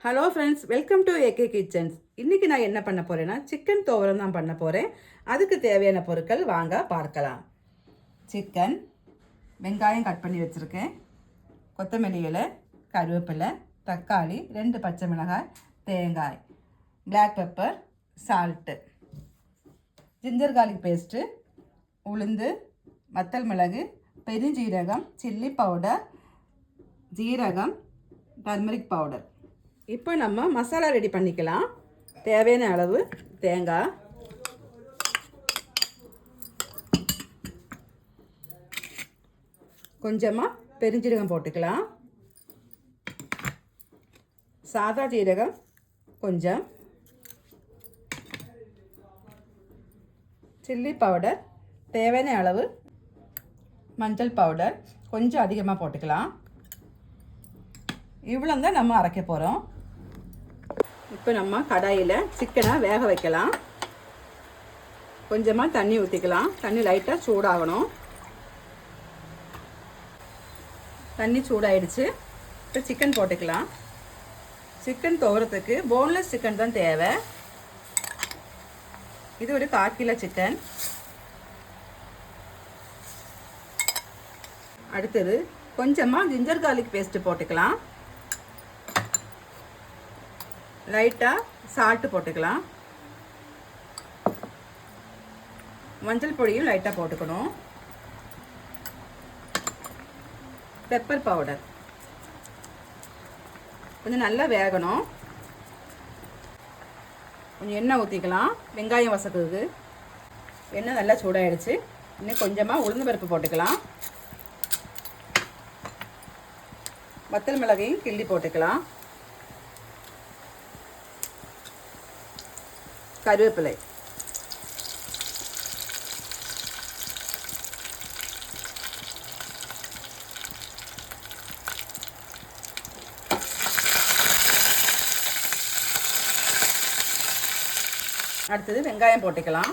Hello friends, welcome to AK kitchens. இன்றைக்கி நான் என்ன பண்ண போகிறேன்னா சிக்கன் துவரம் தான் பண்ண போகிறேன். அதுக்கு தேவையான பொருட்கள் வாங்க பார்க்கலாம். சிக்கன், வெங்காயம் கட் பண்ணி வச்சுருக்கேன், கொத்தமல்லி இலை, கருவேப்பிலை, தக்காளி, 2 பச்சை மிளகாய், தேங்காய், black pepper, salt, ginger garlic paste, உளுந்து, வத்தல் மிளகு, பெருஞ்சீரகம், சில்லி பவுடர், ஜீரகம், டர்மரிக் பவுடர். இப்போ நம்ம மசாலா ரெடி பண்ணிக்கலாம். தேவையான அளவு தேங்காய், கொஞ்சமாக பெருஞ்சீரகம் போட்டுக்கலாம், சாதா ஜீரகம் கொஞ்சம், சில்லி பவுடர் தேவையான அளவு, மஞ்சள் பவுடர் கொஞ்சம் அதிகமாக போட்டுக்கலாம். இவ்வளோ தான் நம்ம அரைக்க போகிறோம். இப்போ நம்ம கடாயில் சிக்கனை வேக வைக்கலாம். கொஞ்சமாக தண்ணி ஊற்றிக்கலாம். தண்ணி லைட்டாக சூடாகணும். தண்ணி சூடாயிடுச்சு. இப்போ சிக்கன் போட்டுக்கலாம். சிக்கன் துவரத்துக்கு போன்லெஸ் சிக்கன் தான் தேவை. இது ஒரு 1/4 கிலோ சிக்கன். அடுத்தது கொஞ்சமாக ஜிஞ்சர் கார்லிக் பேஸ்ட்டு போட்டுக்கலாம். லைட்டாக சால்ட்டு போட்டுக்கலாம். மஞ்சள் பொடியும் லைட்டாக போட்டுக்கணும். பெப்பர் பவுடர் கொஞ்சம் நல்லா வேகணும். கொஞ்சம் எண்ணெய் ஊற்றிக்கலாம். வெங்காயம் வசக்குது. எண்ணெய் நல்லா சூடாயிடுச்சு. இன்னும் கொஞ்சமாக உளுந்து பருப்பு போட்டுக்கலாம். வத்தல் மிளகையும் கிள்ளி போட்டுக்கலாம். கருவேப்பிலை, அடுத்தது வெங்காயம் போட்டுக்கலாம்.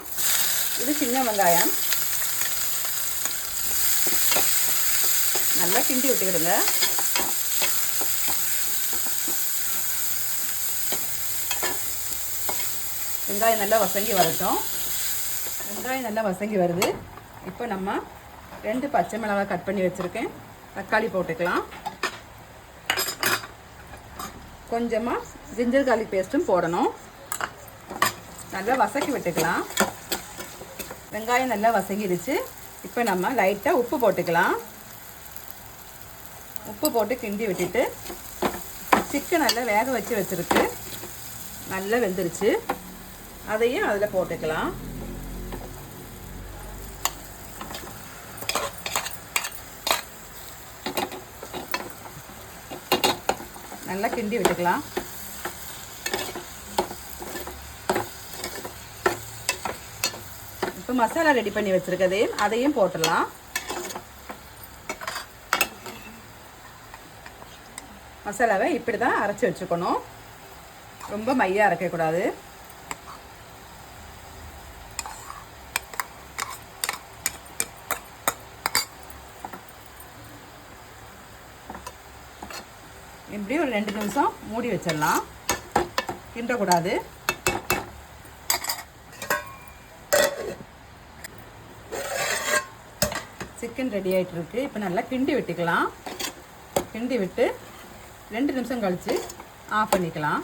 இது சின்ன வெங்காயம். நல்லா கிண்டி விட்டுக்கிடுங்க. வெங்காயம் நல்லா வசங்கி வரட்டும். வெங்காயம் நல்லா வசங்கி வருது. இப்போ நம்ம 2 பச்சை மிளகாய் கட் பண்ணி வச்சுருக்கேன். தக்காளி போட்டுக்கலாம். கொஞ்சமாக ஜிஞ்சர் கார்லிக் பேஸ்ட்டும் போடணும். நல்லா வசக்கி விட்டுக்கலாம். வெங்காயம் நல்லா வசங்கிடுச்சு. இப்போ நம்ம லைட்டாக உப்பு போட்டுக்கலாம். உப்பு போட்டு கிண்டி விட்டுட்டு சிக்கன் நல்லா வேக வச்சு வச்சுருக்கு. நல்லா வெந்துருச்சு. அதையும் அதில் போட்டுக்கலாம். நல்லா கிண்டி விட்டுக்கலாம். இப்போ மசாலா ரெடி பண்ணி வச்சுருக்கதையும் அதையும் போட்டுடலாம். மசாலாவை இப்படி தான் அரைச்சி வச்சுக்கணும். ரொம்ப மையாக அரைக்கக்கூடாது. இப்படி ஒரு 2 நிமிஷம் மூடி வச்சிடலாம். கிண்டக்கூடாது. சிக்கன் ரெடி ஆகிட்டு இருக்கு. இப்போ நல்லா கிண்டி விட்டுக்கலாம். கிண்டி விட்டு 2 நிமிஷம் கழித்து ஆஃப் பண்ணிக்கலாம்.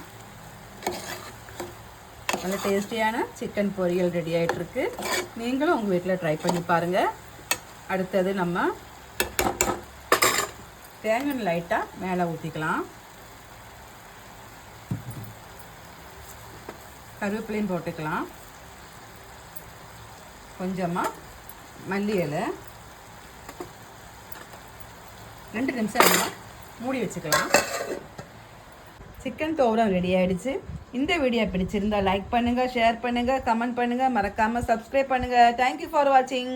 நல்ல டேஸ்டியான சிக்கன் பொரியல் ரெடி ஆகிட்டு இருக்கு. நீங்களும் உங்கள் வீட்டில் ட்ரை பண்ணி பாருங்கள். அடுத்தது நம்ம தேங்காய் லைட்டாக மேலே ஊற்றிக்கலாம். கருவேப்பிலையும் போட்டுக்கலாம். கொஞ்சமாக மல்லி இலை. 2 நிமிஷம் நம்ம மூடி வச்சுக்கலாம். சிக்கன் துவரம் ரெடி ஆகிடுச்சு. இந்த வீடியோ பிடிச்சிருந்தால் லைக் பண்ணுங்கள், ஷேர் பண்ணுங்கள், கமெண்ட் பண்ணுங்கள், மறக்காமல் சப்ஸ்கிரைப் பண்ணுங்கள். தேங்க்யூ ஃபார் வாட்சிங்.